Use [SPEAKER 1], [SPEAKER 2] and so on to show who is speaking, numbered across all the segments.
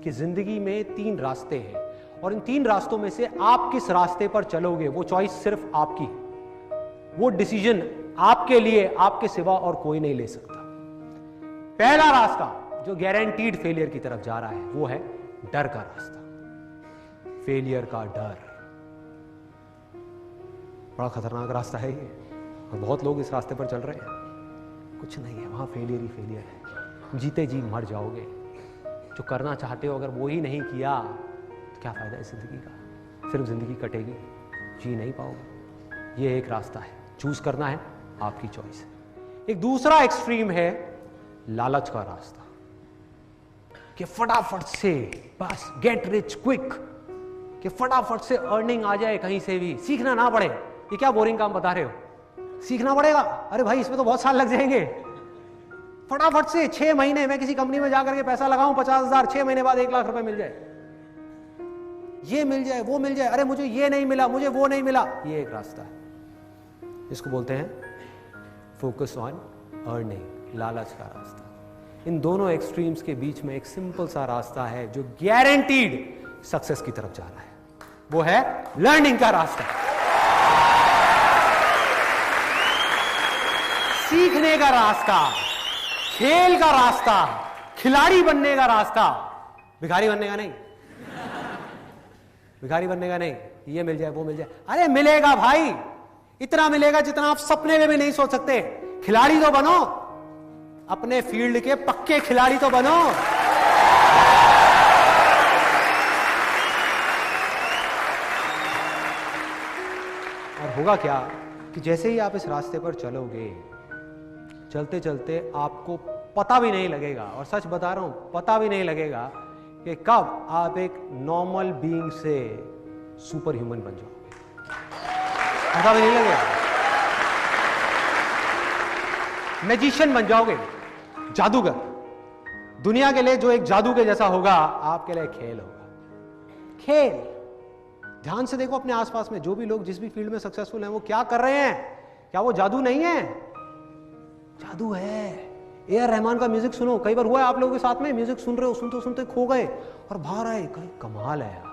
[SPEAKER 1] कि जिंदगी में 3 रास्ते हैं और इन 3 रास्तों में से आप किस रास्ते पर चलोगे वो चॉइस सिर्फ आपकी है। वो डिसीजन आपके लिए आपके सिवा और कोई नहीं ले सकता। पहला रास्ता जो गारंटीड फेलियर की तरफ जा रहा है वो है डर का रास्ता। फेलियर का डर बड़ा खतरनाक रास्ता है ये, और बहुत लोग इस रास्ते पर चल रहे हैं। कुछ नहीं है वहां, फेलियर ही फेलियर है। जीते जी मर जाओगे। जो करना चाहते हो अगर वो ही नहीं किया तो क्या फायदा है जिंदगी का? सिर्फ जिंदगी कटेगी, जी नहीं पाओगे। ये एक रास्ता है, चूज करना है, आपकी चॉइस है। एक दूसरा एक्सट्रीम है लालच का रास्ता, कि फटाफट से बस गेट रिच क्विक, कि फटाफट से अर्निंग आ जाए कहीं से भी, सीखना ना पड़े। ये क्या बोरिंग काम बता रहे हो, सीखना पड़ेगा? अरे भाई इसमें तो बहुत साल लग जाएंगे। फटाफट से 6 महीने में किसी कंपनी में जाकर के पैसा लगाऊं 50,000, 6 महीने बाद 1 लाख रुपए मिल जाए, ये मिल जाए, वो मिल जाए, अरे मुझे ये नहीं मिला, मुझे वो नहीं मिला। ये एक रास्ता है, इसको बोलते हैं फोकस ऑन अर्निंग, लालच का रास्ता। इन दोनों एक्सट्रीम्स के बीच में एक सिंपल सा रास्ता है जो गारंटीड सक्सेस की तरफ जा रहा है, वो है लर्निंग का रास्ता, सीखने का रास्ता, खेल का रास्ता, खिलाड़ी बनने का रास्ता। भिखारी बनने का नहीं, भिखारी बनने का नहीं, ये मिल जाए वो मिल जाए। अरे मिलेगा भाई, इतना मिलेगा जितना आप सपने में भी नहीं सोच सकते। खिलाड़ी तो बनो, अपने फील्ड के पक्के खिलाड़ी तो बनो। और होगा क्या कि जैसे ही आप इस रास्ते पर चलोगे, चलते चलते आपको पता भी नहीं लगेगा, और सच बता रहा हूं, पता भी नहीं लगेगा कि कब आप एक नॉर्मल बीइंग से सुपर ह्यूमन बन जाओगे। पता भी नहीं लगेगा, मैजिशियन बन जाओगे, जादूगर। दुनिया के लिए जो एक जादू के जैसा होगा, आपके लिए खेल होगा। खेल, ध्यान से देखो अपने आसपास में जो भी लोग जिस भी फील्ड में सक्सेसफुल हैं वो क्या कर रहे हैं। क्या वो जादू नहीं है? जादू है। ए आर रहमान का म्यूजिक सुनो, कई बार हुआ है आप लोगों के साथ में, म्यूजिक सुन रहे हो, सुनते सुनते खो गए और बाहर आए, कमाल है यार,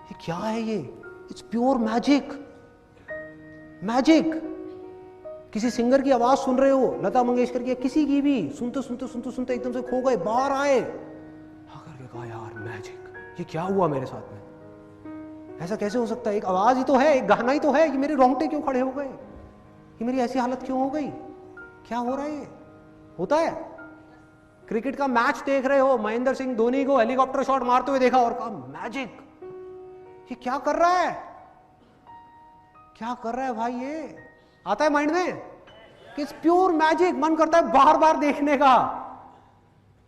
[SPEAKER 1] ये क्या है ये, इट्स प्योर मैजिक। मैजिक। किसी सिंगर की आवाज सुन रहे हो, लता मंगेशकर की, किसी की भी, सुनते सुनते सुनते सुनते एकदम से खो गए, बाहर आए, आकर के कहा यार मैजिक, ये क्या हुआ मेरे साथ में, ऐसा कैसे हो सकता है? एक आवाज ही तो है, एक गाना ही तो है, ये मेरे रोंगटे क्यों खड़े हो गए, ये मेरी ऐसी हालत क्यों हो गई, क्या हो रहा है? ये होता है। क्रिकेट का मैच देख रहे हो, महेंद्र सिंह धोनी को हेलीकॉप्टर शॉट मारते हुए देखा और कहा मैजिक, ये क्या कर रहा है, क्या कर रहा है भाई? ये आता है माइंड में कि इट्स प्योर मैजिक। मन करता है बार बार देखने का,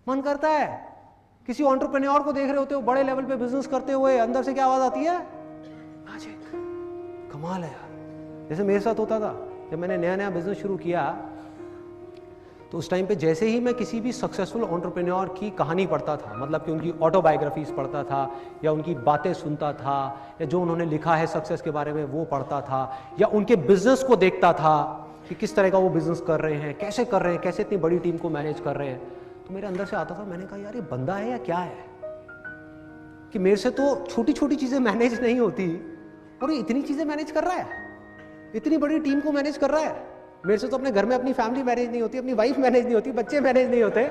[SPEAKER 1] मन करता है। किसी एंटरप्रेन्योर को देख रहे होते हो बड़े लेवल पे बिजनेस करते हुए, अंदर से क्या आवाज आती है? मैजिक। कमाल है यार। जैसे मेरे साथ होता था जब मैंने नया नया बिजनेस शुरू किया, तो उस टाइम पे जैसे ही मैं किसी भी सक्सेसफुल एंटरप्रेन्योर की कहानी पढ़ता था, मतलब कि उनकी ऑटोबायोग्राफीज पढ़ता था, या उनकी बातें सुनता था, या जो उन्होंने लिखा है सक्सेस के बारे में वो पढ़ता था, या उनके बिजनेस को देखता था कि किस तरह का वो बिजनेस कर रहे हैं, कैसे कर रहे हैं, कैसे इतनी बड़ी टीम को मैनेज कर रहे हैं, तो मेरे अंदर से आता था, मैंने कहा यार ये बंदा है या क्या है कि मेरे से तो छोटी छोटी चीजें मैनेज नहीं होती और ये इतनी चीजें मैनेज कर रहा है, इतनी बड़ी टीम को मैनेज कर रहा है। मेरे से तो अपने घर में अपनी फैमिली मैनेज नहीं होती, अपनी वाइफ मैनेज नहीं होती, बच्चे मैनेज नहीं होते,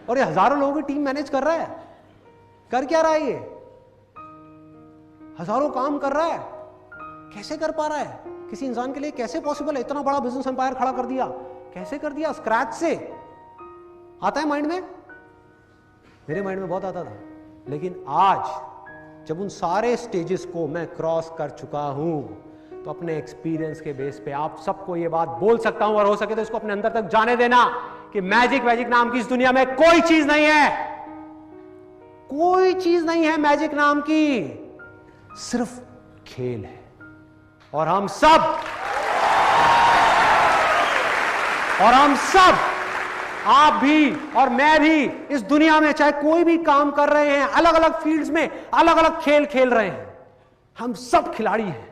[SPEAKER 1] और ये हजारों लोगों की टीम मैनेज कर रहा है। कर क्या रहा है ये? हजारों काम कर रहा है, कैसे कर पा रहा है? किसी इंसान के लिए कैसे पॉसिबल है? इतना बड़ा बिजनेस एम्पायर खड़ा कर दिया, कैसे कर दिया? स्क्रैच से। आता है माइंड में? मेरे माइंड में बहुत आता था, लेकिन आज जब उन सारे स्टेजेस को मैं क्रॉस कर चुका हूं, तो अपने एक्सपीरियंस के बेस पे आप सबको ये बात बोल सकता हूं, और हो सके तो इसको अपने अंदर तक जाने देना कि मैजिक वैजिक नाम की इस दुनिया में कोई चीज नहीं है, कोई चीज नहीं है मैजिक नाम की, सिर्फ खेल है। और हम सब आप भी और मैं भी इस दुनिया में चाहे कोई भी काम कर रहे हैं, अलग अलग फील्ड्स में अलग अलग खेल खेल रहे हैं, हम सब खिलाड़ी हैं,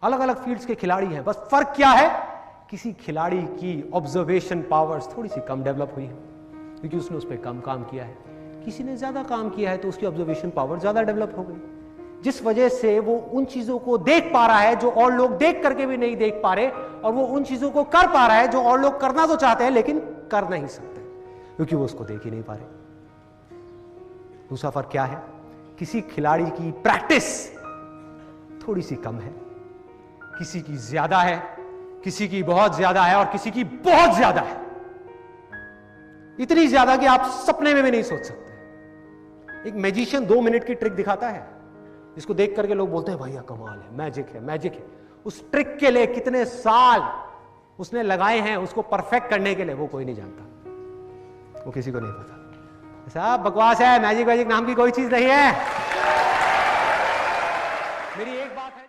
[SPEAKER 1] अलग अलग फील्ड्स के खिलाड़ी हैं। बस फर्क क्या है? किसी खिलाड़ी की ऑब्जर्वेशन पावर्स थोड़ी सी कम डेवलप हुई है क्योंकि उसने उस पर कम काम किया है, किसी ने ज्यादा काम किया है तो उसकी ऑब्जर्वेशन पावर ज्यादा डेवलप हो गई, जिस वजह से वो उन चीजों को देख पा रहा है जो और लोग देख करके भी नहीं देख पा रहे, और वो उन चीजों को कर पा रहा है जो और लोग करना तो चाहते हैं लेकिन कर नहीं सकते क्योंकि वो उसको देख ही नहीं पा रहे। दूसरा फर्क क्या है? किसी खिलाड़ी की प्रैक्टिस थोड़ी सी कम है, किसी की ज्यादा है, किसी की बहुत ज्यादा है, और किसी की बहुत ज्यादा है, इतनी ज्यादा कि आप सपने में भी नहीं सोच सकते। एक मैजिशियन 2 मिनट की ट्रिक दिखाता है जिसको देख करके लोग बोलते हैं भैया कमाल है, मैजिक है, मैजिक है। उस ट्रिक के लिए कितने साल उसने लगाए हैं उसको परफेक्ट करने के लिए, वो कोई नहीं जानता, वो किसी को नहीं पता। साहब बकवास है, मैजिक वैजिक नाम की कोई चीज नहीं है। मेरी एक बात है।